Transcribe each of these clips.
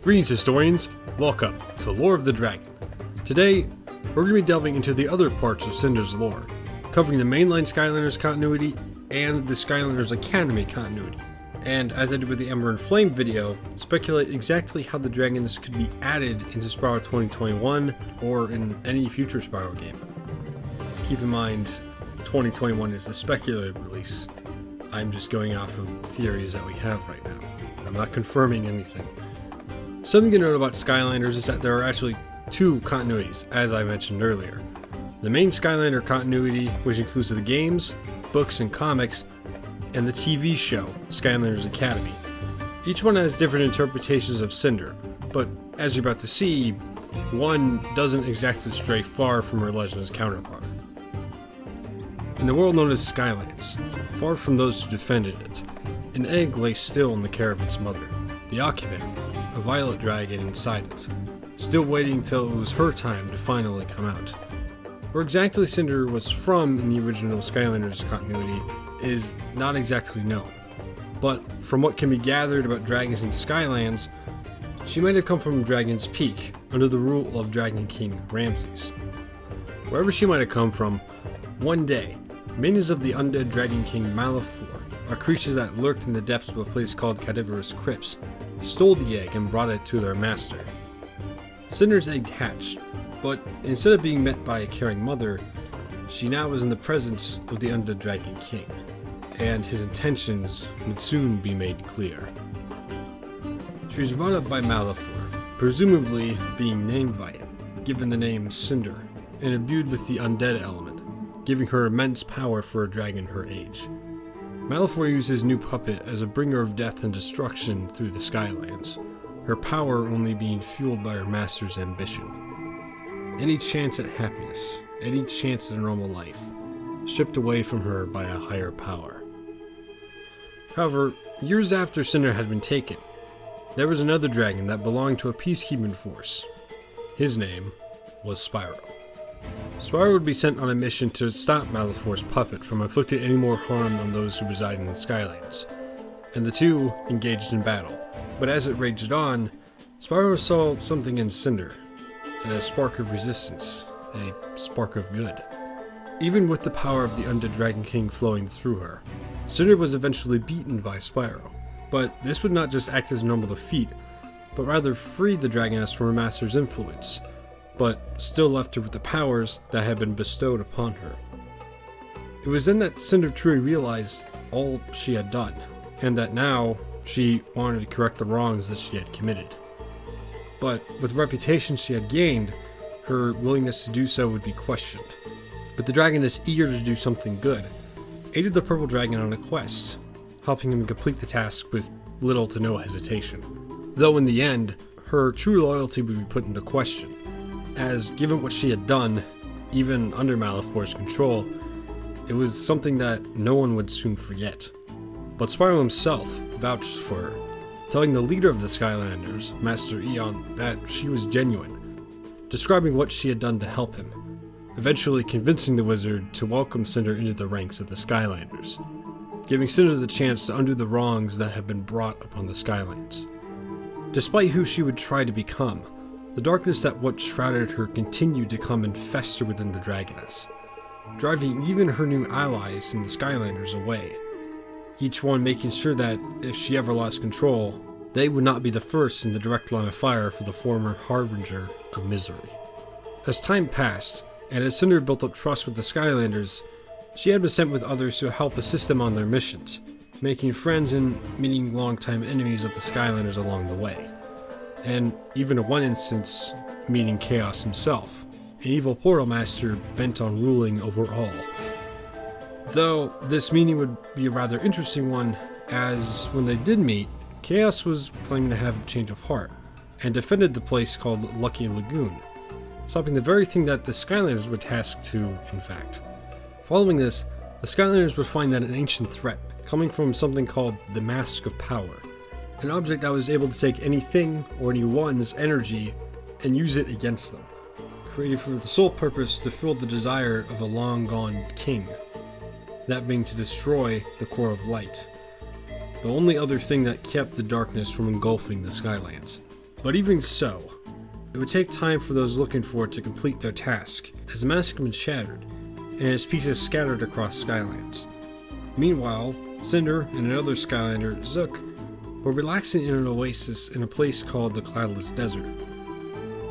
Greetings historians, welcome to Lore of the Dragon. Today, we're going to be delving into the other parts of Cynder's lore, covering the mainline Skylanders continuity and the Skylanders Academy continuity. And as I did with the Ember and Flame video, speculate exactly how the Dragoness could be added into Spyro 2021 or in any future Spyro game. Keep in mind, 2021 is a speculative release. I'm just going off of theories that we have right now. I'm not confirming anything. Something to note about Skylanders is that there are actually two continuities, as I mentioned earlier. The main Skylander continuity, which includes the games, books, and comics, and the TV show, Skylanders Academy. Each one has different interpretations of Cynder, but as you're about to see, one doesn't exactly stray far from her Legends counterpart. In the world known as Skylands, far from those who defended it, an egg lay still in the care of its mother, the occupant, a violet dragon inside it, still waiting till it was her time to finally come out. Where exactly Cynder was from in the original Skylanders continuity is not exactly known, but from what can be gathered about dragons in Skylands, she might have come from Dragon's Peak under the rule of Dragon King Ramses. Wherever she might have come from, one day, minions of the undead Dragon King Malefor, are creatures that lurked in the depths of a place called Cadaverous Crypts, stole the egg and brought it to their master. Cynder's egg hatched, but instead of being met by a caring mother, she now was in the presence of the undead Dragon King, and his intentions would soon be made clear. She was brought up by Malefor, presumably being named by him, given the name Cynder, and imbued with the undead element, giving her immense power for a dragon her age. Malefor used his new puppet as a bringer of death and destruction through the Skylands, her power only being fueled by her master's ambition. Any chance at happiness, any chance at a normal life, stripped away from her by a higher power. However, years after Cynder had been taken, there was another dragon that belonged to a peacekeeping force. His name was Spyro. Spyro would be sent on a mission to stop Malefor's puppet from inflicting any more harm on those who reside in the Skylands, and the two engaged in battle. But as it raged on, Spyro saw something in Cynder, a spark of resistance, a spark of good. Even with the power of the undead Dragon King flowing through her, Cynder was eventually beaten by Spyro. But this would not just act as a normal defeat, but rather free the Dragoness from her master's influence, but still left her with the powers that had been bestowed upon her. It was then that Cynder truly realized all she had done, and that now she wanted to correct the wrongs that she had committed. But with the reputation she had gained, her willingness to do so would be questioned. But the Dragoness, eager to do something good, aided the Purple Dragon on a quest, helping him complete the task with little to no hesitation. Though in the end, her true loyalty would be put into question, as given what she had done, even under Malefor's control, it was something that no one would soon forget. But Spyro himself vouched for her, telling the leader of the Skylanders, Master Eon, that she was genuine, describing what she had done to help him, eventually convincing the wizard to welcome Cynder into the ranks of the Skylanders, giving Cynder the chance to undo the wrongs that had been brought upon the Skylands. Despite who she would try to become, the darkness that what shrouded her continued to come and fester within the Dragoness, driving even her new allies in the Skylanders away, each one making sure that if she ever lost control, they would not be the first in the direct line of fire for the former harbinger of misery. As time passed, and as Cynder built up trust with the Skylanders, she had been sent with others to help assist them on their missions, making friends and meeting longtime enemies of the Skylanders along the way. And even in one instance, meeting Chaos himself, an evil portal master bent on ruling over all. Though this meeting would be a rather interesting one, as when they did meet, Chaos was claiming to have a change of heart, and defended the place called Lucky Lagoon, stopping the very thing that the Skylanders were tasked to, in fact. Following this, the Skylanders would find that an ancient threat, coming from something called the Mask of Power, an object that was able to take anything or anyone's energy and use it against them, created for the sole purpose to fill the desire of a long-gone king, that being to destroy the core of light, the only other thing that kept the darkness from engulfing the Skylands. But even so, it would take time for those looking for it to complete their task, as the mask had been shattered, and its pieces scattered across Skylands. Meanwhile, Cynder and another Skylander, Zook, were relaxing in an oasis in a place called the Cloudless Desert.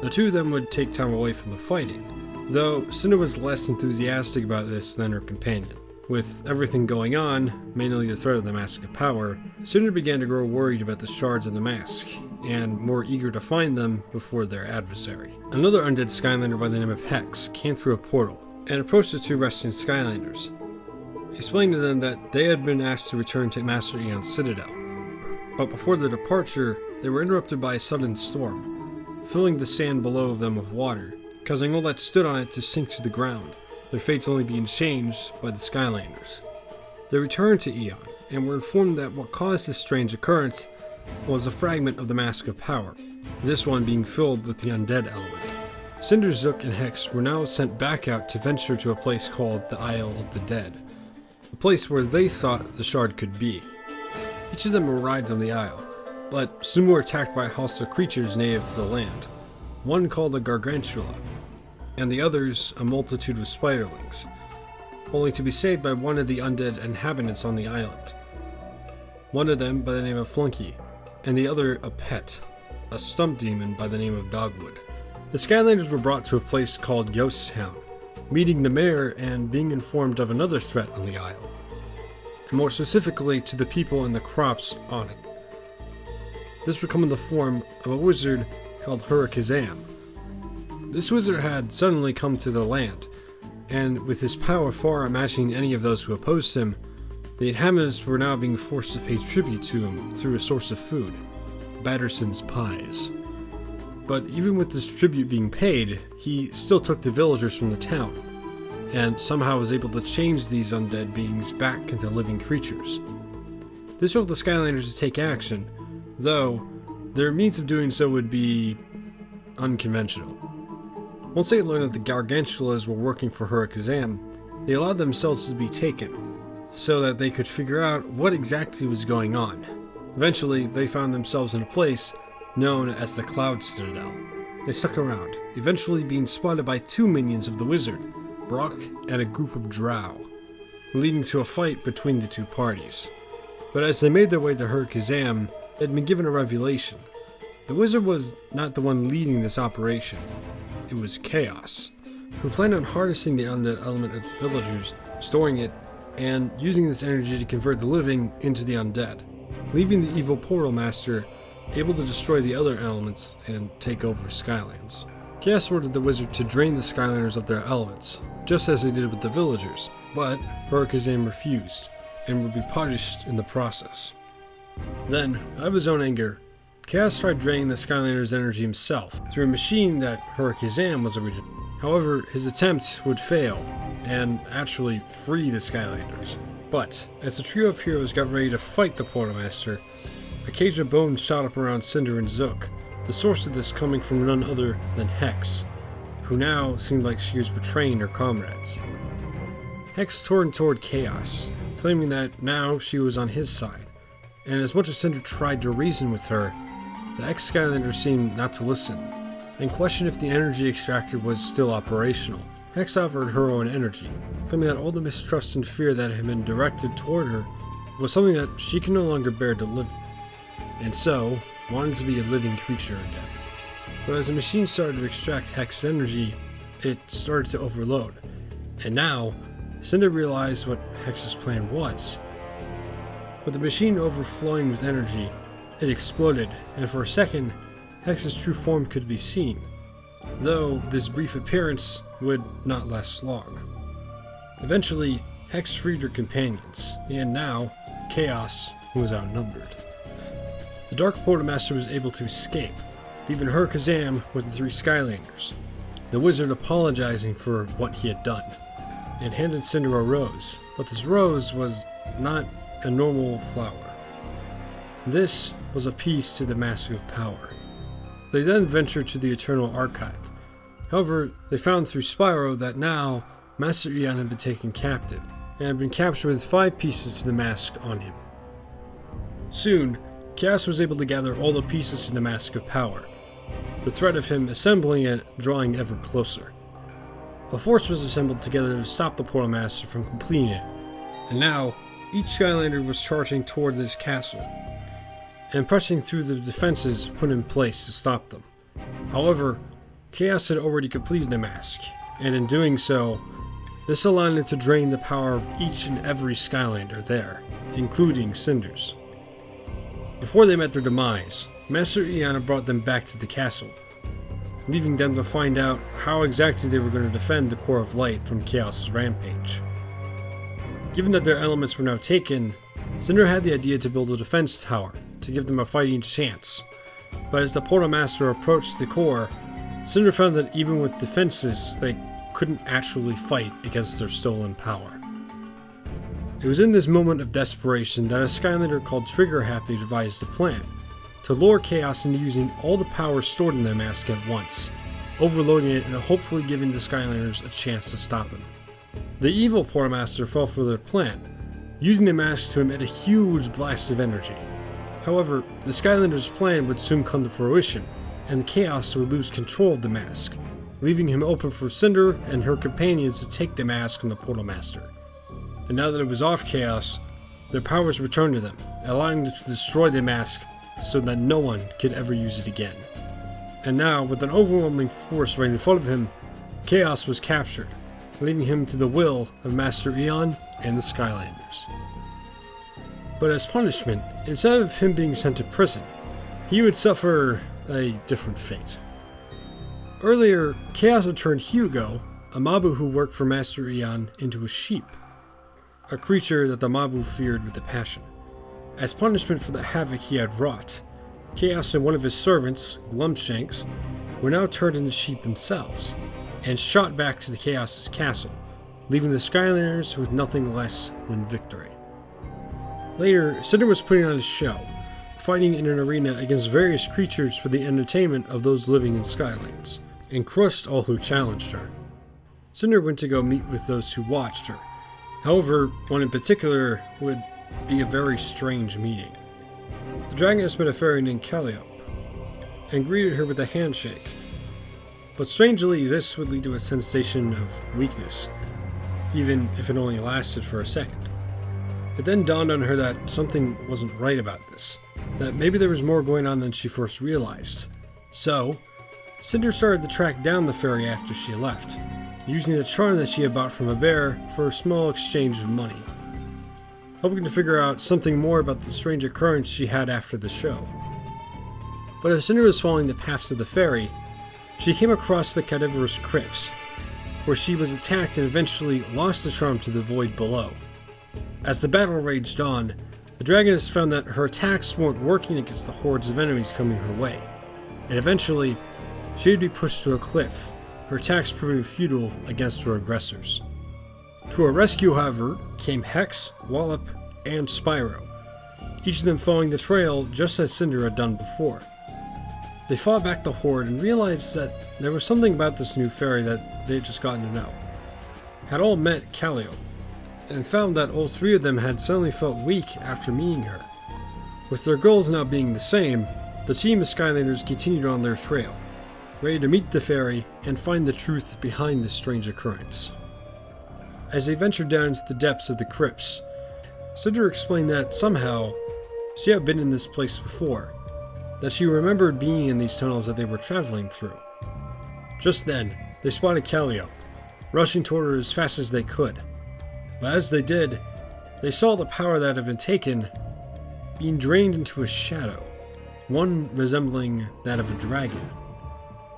The two of them would take time away from the fighting, though Cynder was less enthusiastic about this than her companion. With everything going on, mainly the threat of the Mask of Power, Cynder began to grow worried about the shards of the mask, and more eager to find them before their adversary. Another undead Skylander by the name of Hex came through a portal, and approached the two resting Skylanders, explaining to them that they had been asked to return to Master Eon's Citadel. But before their departure, they were interrupted by a sudden storm, filling the sand below them with water, causing all that stood on it to sink to the ground, their fates only being changed by the Skylanders. They returned to Eon, and were informed that what caused this strange occurrence was a fragment of the Mask of Power, this one being filled with the undead element. Cynder, Zook, and Hex were now sent back out to venture to a place called the Isle of the Dead, a place where they thought the shard could be. Each of them arrived on the isle, but soon were attacked by hostile creatures native to the land, one called a gargantula, and the others a multitude of spiderlings, only to be saved by one of the undead inhabitants on the island. One of them by the name of Flunky, and the other a pet, a stump demon by the name of Dogwood. The Skylanders were brought to a place called Ghost Town, meeting the mayor and being informed of another threat on the isle, and more specifically to the people and the crops on it. This would come in the form of a wizard called Hurricazam. This wizard had suddenly come to the land, and with his power far matching any of those who opposed him, the inhabitants were now being forced to pay tribute to him through a source of food, Batterson's pies. But even with this tribute being paid, he still took the villagers from the town, and somehow was able to change these undead beings back into living creatures. This drove the Skylanders to take action, though their means of doing so would be unconventional. Once they learned that the Gargantulas were working for Hurricazam, they allowed themselves to be taken, so that they could figure out what exactly was going on. Eventually, they found themselves in a place known as the Cloud Citadel. They stuck around, eventually being spotted by two minions of the wizard, Brock and a group of drow, leading to a fight between the two parties. But as they made their way to Hurricazam, they had been given a revelation. The wizard was not the one leading this operation. It was Chaos, who planned on harnessing the undead element of the villagers, storing it, and using this energy to convert the living into the undead, leaving the evil Portal Master able to destroy the other elements and take over Skylands. Chaos ordered the wizard to drain the Skylanders of their elements, just as he did with the villagers, but Hurricazam refused, and would be punished in the process. Then, out of his own anger, Chaos tried draining the Skylanders' energy himself, through a machine that Hurricazam was originally. However, his attempt would fail, and actually free the Skylanders. But, as the trio of heroes got ready to fight the Portal Master, a cage of bones shot up around Cynder and Zook, the source of this coming from none other than Hex, who now seemed like she was betraying her comrades. Hex turned toward Chaos, claiming that now she was on his side, and as much as Cynder tried to reason with her, the ex-Skylander seemed not to listen, and questioned if the energy extractor was still operational. Hex offered her own energy, claiming that all the mistrust and fear that had been directed toward her was something that she could no longer bear to live with, and so wanted to be a living creature again. But as the machine started to extract Hex's energy, it started to overload, and now Cynder realized what Hex's plan was. With the machine overflowing with energy, it exploded, and for a second, Hex's true form could be seen, though this brief appearance would not last long. Eventually, Hex freed her companions, and now, Chaos was outnumbered. The Dark Portal Master was able to escape, leaving Hurricazam with the three Skylanders, the wizard apologizing for what he had done, and handed Cynder a rose, but this rose was not a normal flower. This was a piece to the Mask of Power. They then ventured to the Eternal Archive. However, they found through Spyro that now Master Eon had been taken captive, and had been captured with 5 pieces to the mask on him. Soon, Chaos was able to gather all the pieces to the Mask of Power, the threat of him assembling it drawing ever closer. A force was assembled together to stop the Portal Master from completing it, and now each Skylander was charging toward this castle, and pressing through the defenses put in place to stop them. However, Chaos had already completed the mask, and in doing so, this allowed it to drain the power of each and every Skylander there, including Cynder's. Before they met their demise, Master Eon brought them back to the castle, leaving them to find out how exactly they were going to defend the Core of Light from Chaos' rampage. Given that their elements were now taken, Cynder had the idea to build a defense tower to give them a fighting chance, but as the Portal Master approached the core, Cynder found that even with defenses, they couldn't actually fight against their stolen power. It was in this moment of desperation that a Skylander called Trigger Happy devised a plan to lure Chaos into using all the power stored in their mask at once, overloading it and hopefully giving the Skylanders a chance to stop him. The evil Portal Master fell for their plan, using the mask to emit a huge blast of energy. However, the Skylanders' plan would soon come to fruition, and the Chaos would lose control of the mask, leaving him open for Cynder and her companions to take the mask from the Portal Master. And now that it was off Chaos, their powers returned to them, allowing them to destroy the mask so that no one could ever use it again. And now, with an overwhelming force right in front of him, Chaos was captured, leaving him to the will of Master Eon and the Skylanders. But as punishment, instead of him being sent to prison, he would suffer a different fate. Earlier, Chaos had turned Hugo, a Mabu who worked for Master Eon, into a sheep, a creature that the Mabu feared with a passion. As punishment for the havoc he had wrought, Chaos and one of his servants, Glumshanks, were now turned into sheep themselves, and shot back to the Chaos' castle, leaving the Skylanders with nothing less than victory. Later, Cynder was putting on a show, fighting in an arena against various creatures for the entertainment of those living in Skylands, and crushed all who challenged her. Cynder went to go meet with those who watched her. However, one in particular would be a very strange meeting. The Dragoness met a fairy named Calliope, and greeted her with a handshake. But strangely, this would lead to a sensation of weakness, even if it only lasted for a second. It then dawned on her that something wasn't right about this, that maybe there was more going on than she first realized. So, Cynder started to track down the fairy after she left, using the charm that she had bought from a bear for a small exchange of money, hoping to figure out something more about the strange occurrence she had after the show. But as Cynder was following the paths of the fairy, she came across the cadaverous crypts, where she was attacked and eventually lost the charm to the void below. As the battle raged on, the Dragoness found that her attacks weren't working against the hordes of enemies coming her way, and eventually, she would be pushed to a cliff, her attacks proving futile against her aggressors. To her rescue, however, came Hex, Wallop, and Spyro, each of them following the trail just as Cynder had done before. They fought back the horde and realized that there was something about this new fairy that they had just gotten to know. Had all met Calliope, and found that all three of them had suddenly felt weak after meeting her. With their goals now being the same, the team of Skylanders continued on their trail, ready to meet the fairy and find the truth behind this strange occurrence. As they ventured down into the depths of the crypts, Cynder explained that somehow she had been in this place before, that she remembered being in these tunnels that they were traveling through. Just then, they spotted Calliope, rushing toward her as fast as they could. But as they did, they saw the power that had been taken being drained into a shadow, one resembling that of a dragon.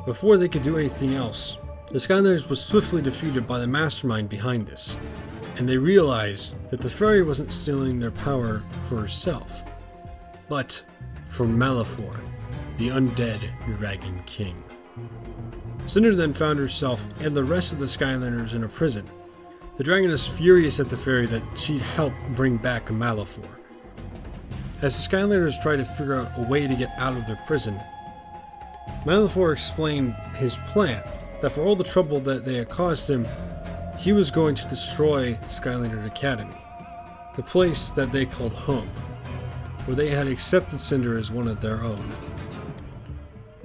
Before they could do anything else, the Skylanders was swiftly defeated by the mastermind behind this, and they realized that the fairy wasn't stealing their power for herself, but for Malefor, the undead Dragon King. Cynder then found herself and the rest of the Skylanders in a prison, the Dragoness furious at the fairy that she'd helped bring back Malefor. As the Skylanders tried to figure out a way to get out of their prison, Malefor explained his plan, that for all the trouble that they had caused him, he was going to destroy Skylanders Academy, the place that they called home, where they had accepted Cynder as one of their own.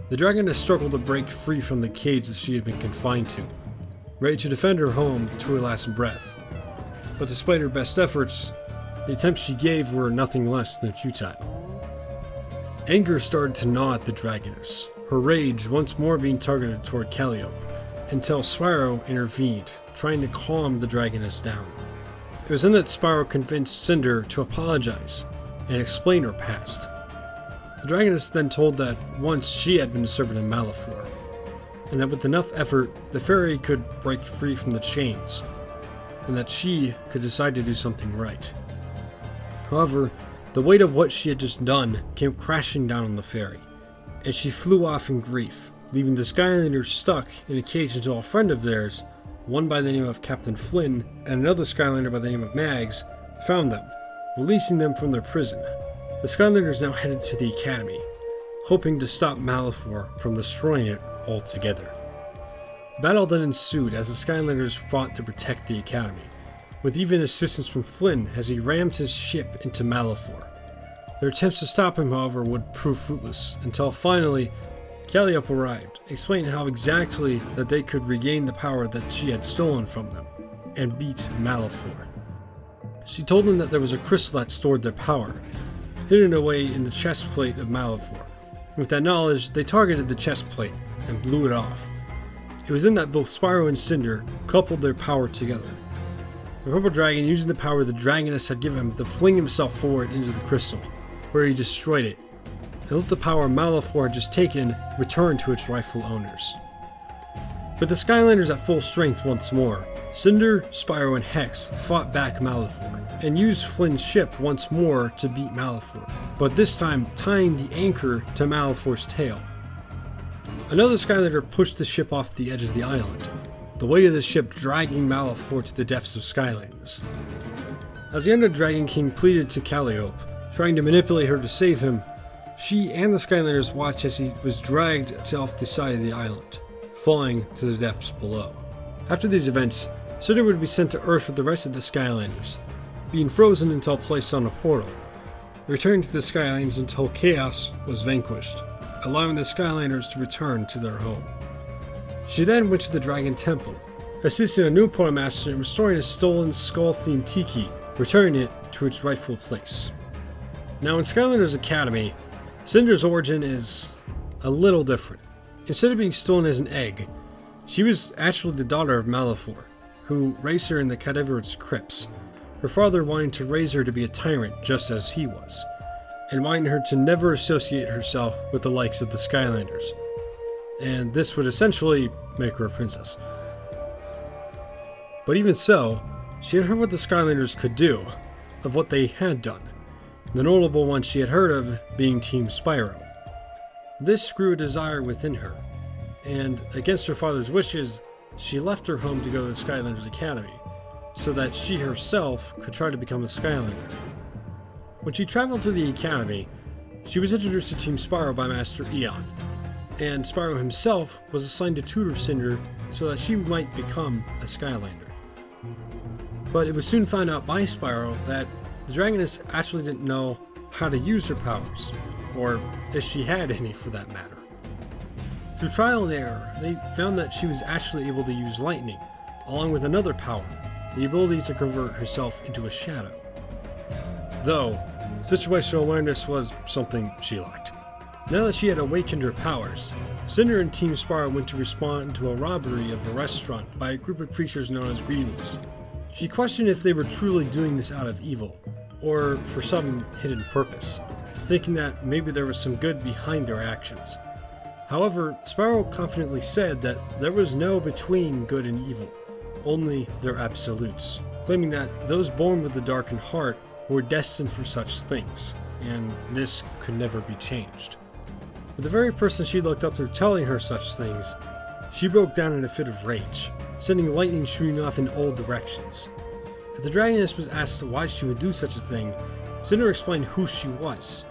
The Dragoness struggled to break free from the cage that she had been confined to, ready to defend her home to her last breath. But despite her best efforts, the attempts she gave were nothing less than futile. Anger started to gnaw at the Dragoness, her rage once more being targeted toward Calliope, until Spyro intervened, trying to calm the Dragoness down. It was then that Spyro convinced Cynder to apologize and explain her past. The Dragoness then told that once she had been a servant of Malefor, and that with enough effort, the fairy could break free from the chains, and that she could decide to do something right. However, the weight of what she had just done came crashing down on the fairy, and she flew off in grief, leaving the Skylanders stuck in a cage until a friend of theirs, one by the name of Captain Flynn and another Skylander by the name of Mags, found them, releasing them from their prison. The Skylanders now headed to the Academy, hoping to stop Malefor from destroying it altogether. A battle then ensued as the Skylanders fought to protect the Academy, with even assistance from Flynn as he rammed his ship into Malefor. Their attempts to stop him, however, would prove fruitless, until finally Calliope arrived, explaining how exactly that they could regain the power that she had stolen from them, and beat Malefor. She told them that there was a crystal that stored their power, hidden away in the chest plate of Malefor. With that knowledge, they targeted the chest plate and blew it off. It was then that both Spyro and Cynder coupled their power together. The Purple Dragon, using the power the Dragoness had given him to fling himself forward into the crystal, where he destroyed it, and let the power Malefor had just taken return to its rightful owners. With the Skylanders at full strength once more, Cynder, Spyro, and Hex fought back Malefor, and used Flynn's ship once more to beat Malefor, but this time tying the anchor to Malefor's tail. Another Skylander pushed the ship off the edge of the island, the weight of the ship dragging Malefor to the depths of Skylanders. As the Undead Dragon King pleaded to Calliope, trying to manipulate her to save him, she and the Skylanders watched as he was dragged off the side of the island, falling to the depths below. After these events, Cynder would be sent to Earth with the rest of the Skylanders, being frozen until placed on a portal, returning to the Skylands until chaos was vanquished, allowing the Skylanders to return to their home. She then went to the Dragon Temple, assisting a new Portal Master in restoring a stolen skull-themed tiki, returning it to its rightful place. Now in Skylanders Academy, Cynder's origin is a little different. Instead of being stolen as an egg, she was actually the daughter of Malefor, who raised her in the cadaverous crypts, her father wanting to raise her to be a tyrant just as he was, and wanting her to never associate herself with the likes of the Skylanders. And this would essentially make her a princess. But even so, she had heard what the Skylanders could do, of what they had done, the notable one she had heard of being Team Spyro. This grew a desire within her, and against her father's wishes, she left her home to go to the Skylanders Academy, so that she herself could try to become a Skylander. When she traveled to the Academy, she was introduced to Team Spyro by Master Eon, and Spyro himself was assigned to tutor Cynder so that she might become a Skylander. But it was soon found out by Spyro that the Dragoness actually didn't know how to use her powers, or if she had any for that matter. Through trial and error, they found that she was actually able to use lightning, along with another power, the ability to convert herself into a shadow. Though, situational awareness was something she lacked. Now that she had awakened her powers, Cynder and Team Spyro went to respond to a robbery of a restaurant by a group of creatures known as Greedles. She questioned if they were truly doing this out of evil, or for some hidden purpose, thinking that maybe there was some good behind their actions. However, Spyro confidently said that there was no between good and evil, only their absolutes, claiming that those born with the darkened heart were destined for such things, and this could never be changed. With the very person she looked up to telling her such things, she broke down in a fit of rage, sending lightning shooting off in all directions. If the Dragoness was asked why she would do such a thing, Cynder explained who she was,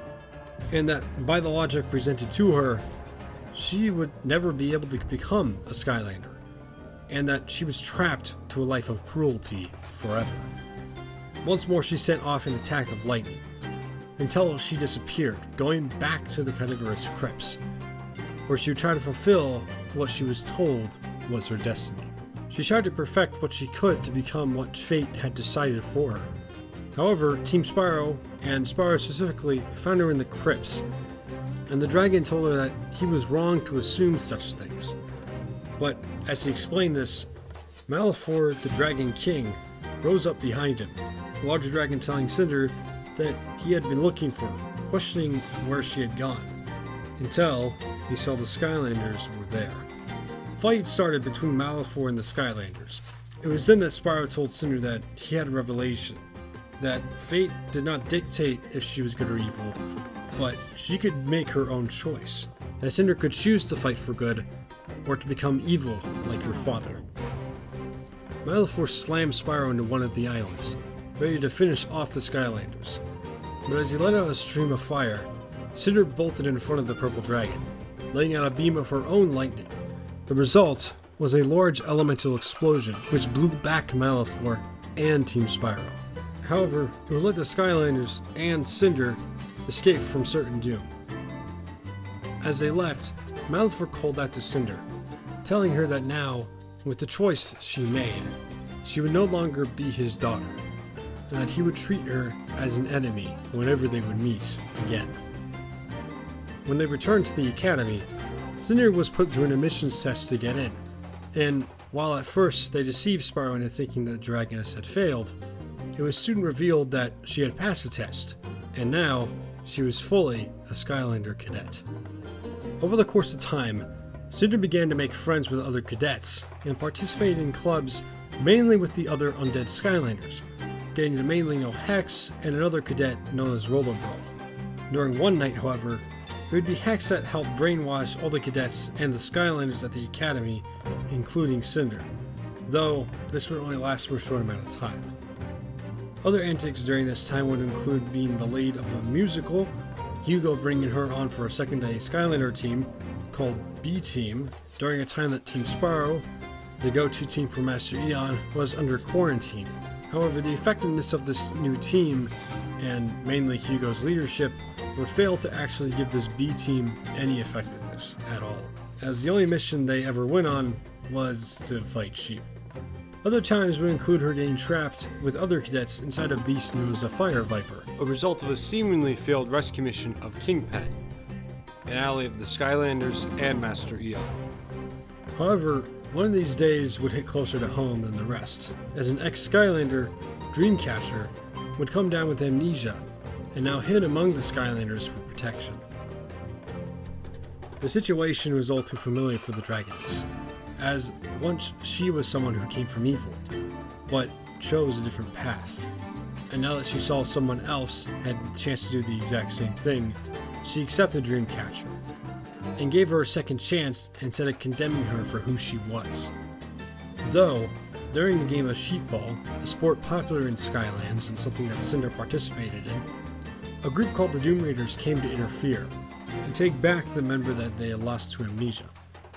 and that by the logic presented to her, she would never be able to become a Skylander, and that she was trapped to a life of cruelty forever. Once more she sent off an attack of lightning, until she disappeared, going back to the cadaverous crypts. where she would try to fulfill what she was told was her destiny. She tried to perfect what she could to become what fate had decided for her. However, Team Spyro, and Spyro specifically, found her in the crypts, and the dragon told her that he was wrong to assume such things. But as he explained this, Malefor, the Dragon King, rose up behind him, the larger dragon telling Cynder that he had been looking for her, questioning where she had gone, until he saw the Skylanders were there. A fight started between Malefor and the Skylanders. It was then that Spyro told Cynder that he had a revelation, that fate did not dictate if she was good or evil, but she could make her own choice, that Cynder could choose to fight for good, or to become evil like her father. Malefor slammed Spyro into one of the islands, ready to finish off the Skylanders. But as he let out a stream of fire, Cynder bolted in front of the purple dragon, laying out a beam of her own lightning. The result was a large elemental explosion, which blew back Malefor and Team Spyro. However, it would let the Skylanders and Cynder escape from certain doom. As they left, Malefor called out to Cynder, telling her that now, with the choice she made, she would no longer be his daughter, and that he would treat her as an enemy whenever they would meet again. When they returned to the Academy, Cynder was put through an admissions test to get in, and while at first they deceived Spyro into thinking that the Dragoness had failed, it was soon revealed that she had passed the test, and now she was fully a Skylander cadet. Over the course of time, Cynder began to make friends with other cadets and participated in clubs mainly with the other undead Skylanders, getting to mainly know Hex and another cadet known as Rollerball. During one night, however, it would be Hex that helped brainwash all the cadets and the Skylanders at the Academy, including Cynder, though this would only last for a short amount of time. Other antics during this time would include being the lead of a musical, Hugo bringing her on for a secondary Skylander team called B-Team during a time that Team Spyro, the go-to team for Master Eon, was under quarantine. However, the effectiveness of this new team, and mainly Hugo's leadership, would fail to actually give this B-Team any effectiveness at all, as the only mission they ever went on was to fight sheep. Other times would include her getting trapped with other cadets inside a beast known as a Fire Viper, a result of a seemingly failed rescue mission of Kingpen, an ally of the Skylanders and Master Eon. However, one of these days would hit closer to home than the rest, as an ex-Skylander, Dreamcatcher, would come down with amnesia, and now hid among the Skylanders for protection. The situation was all too familiar for the Dragoness, as once she was someone who came from evil, but chose a different path. And now that she saw someone else had the chance to do the exact same thing, she accepted Dreamcatcher, and gave her a second chance instead of condemning her for who she was. Though, during the game of Sheepball, a sport popular in Skylands and something that Cynder participated in, a group called the Doom Raiders came to interfere and take back the member that they had lost to amnesia.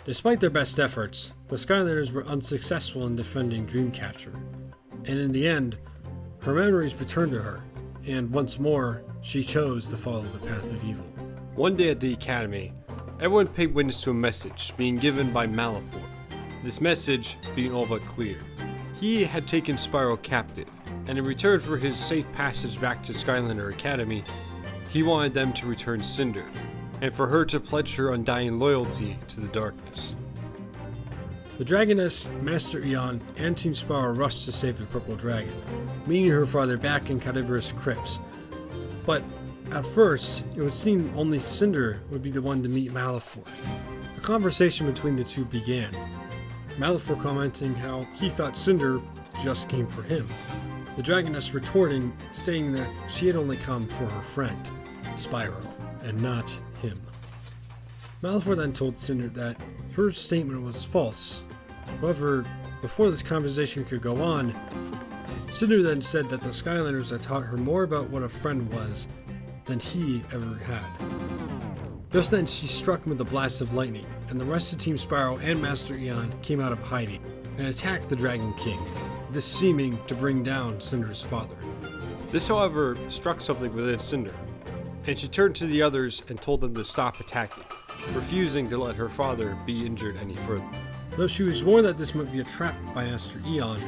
Despite their best efforts, the Skylanders were unsuccessful in defending Dreamcatcher, and in the end, her memories returned to her, and once more, she chose to follow the path of evil. One day at the Academy, everyone paid witness to a message being given by Malefor. This message being all but clear. He had taken Spyro captive, and in return for his safe passage back to Skylander Academy, he wanted them to return Cynder, and for her to pledge her undying loyalty to the darkness. The Dragoness, Master Eon, and Team Spyro rushed to save the Purple Dragon, meeting her farther back in cadaverous crypts. But at first, it would seem only Cynder would be the one to meet Malefor. A conversation between the two began, Malefor commenting how he thought Cynder just came for him, the Dragoness retorting, stating that she had only come for her friend, Spyro, and not him. Malefor then told Cynder that her statement was false. However, before this conversation could go on, Cynder then said that the Skylanders had taught her more about what a friend was than he ever had. Just then, she struck him with a blast of lightning, and the rest of Team Spyro and Master Eon came out of hiding and attacked the Dragon King, this seeming to bring down Cynder's father. This, however, struck something within Cynder, and she turned to the others and told them to stop attacking, refusing to let her father be injured any further. Though she was warned that this might be a trap by Master Eon,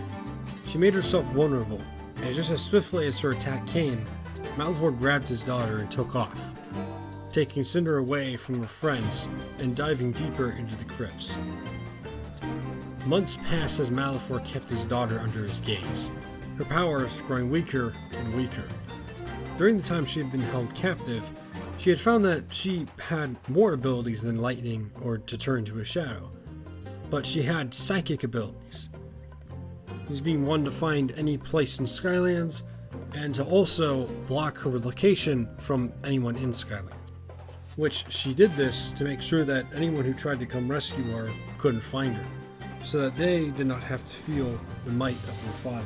she made herself vulnerable, and just as swiftly as her attack came, Malifaux grabbed his daughter and took off, taking Cynder away from her friends and diving deeper into the crypts. Months passed as Malifaux kept his daughter under his gaze, her powers growing weaker and weaker. During the time she had been held captive, she had found that she had more abilities than lightning or to turn into a shadow, but she had psychic abilities. These being one to find any place in Skylands, and to also block her location from anyone in Skylands. Which she did this to make sure that anyone who tried to come rescue her couldn't find her, so that they did not have to feel the might of her father.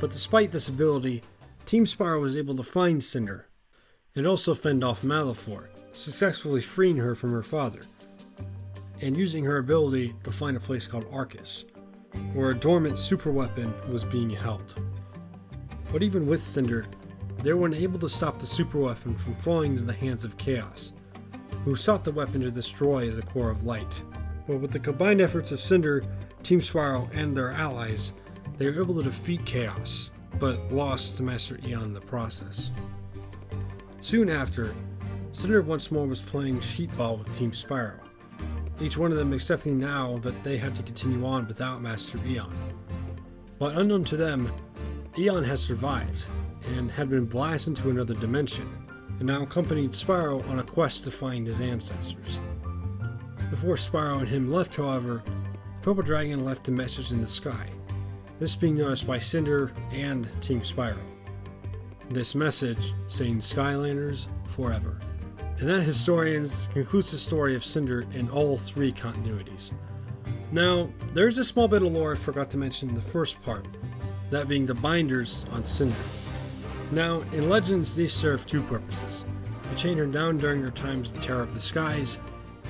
But despite this ability, Team Spyro was able to find Cynder, and also fend off Malifaux, successfully freeing her from her father, and using her ability to find a place called Arcus, where a dormant superweapon was being held. But even with Cynder, they were unable to stop the superweapon from falling into the hands of Chaos, who sought the weapon to destroy the core of light. But with the combined efforts of Cynder, Team Spyro, and their allies, they were able to defeat Chaos, but lost to Master Eon in the process. Soon after, Cynder once more was playing sheepball with Team Spyro, each one of them accepting now that they had to continue on without Master Eon. But unknown to them, Eon has survived, and had been blasted into another dimension, and now accompanied Spyro on a quest to find his ancestors. Before Spyro and him left, however, the Purple Dragon left a message in the sky, this being noticed by Cynder and Team Spyro. This message saying Skylanders forever. And that, historians, concludes the story of Cynder in all three continuities. Now, there's a small bit of lore I forgot to mention in the first part, that being the binders on Cynder. Now, in Legends, these serve two purposes: to chain her down during her times to tear up the skies,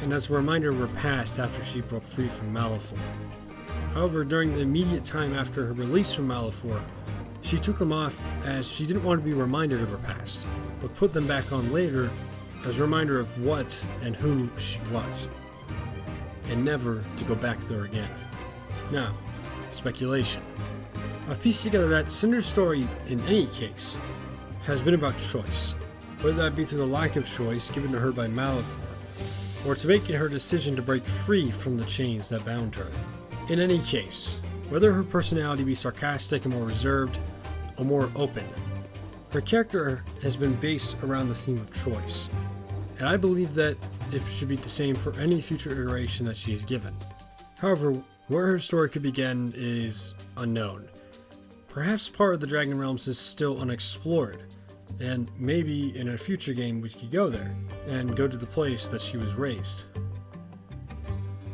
and as a reminder of her past after she broke free from Malifaux. However, during the immediate time after her release from Malifaux, she took them off as she didn't want to be reminded of her past, but put them back on later as a reminder of what and who she was, and never to go back there again. Now, speculation. I've pieced together that Cynder's story, in any case, has been about choice, whether that be through the lack of choice given to her by Malifaux, or to make it her decision to break free from the chains that bound her. In any case, whether her personality be sarcastic and more reserved, or more open, her character has been based around the theme of choice, and I believe that it should be the same for any future iteration that she is given. However, where her story could begin is unknown. Perhaps part of the Dragon Realms is still unexplored, and maybe in a future game we could go there, and go to the place that she was raised.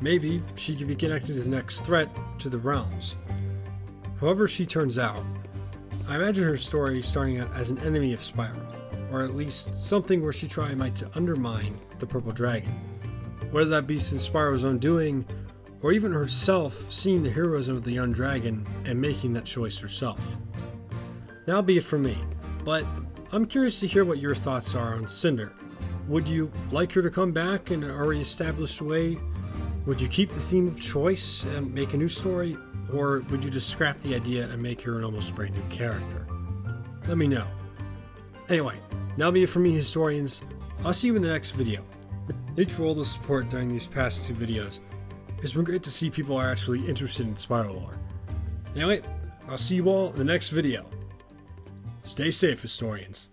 Maybe she could be connected to the next threat to the realms. However she turns out, I imagine her story starting out as an enemy of Spyro, or at least something where she might to undermine the Purple Dragon, whether that be through Spyro's own doing, or even herself seeing the heroism of the young dragon and making that choice herself. That'll be it for me, but I'm curious to hear what your thoughts are on Cynder. Would you like her to come back in an already established way? Would you keep the theme of choice and make a new story? Or would you just scrap the idea and make her an almost brand new character? Let me know. Anyway, that'll be it for me, historians. I'll see you in the next video. Thank you for all the support during these past two videos. It's been great to see people are actually interested in Spyro Lore. Anyway, I'll see you all in the next video. Stay safe, historians.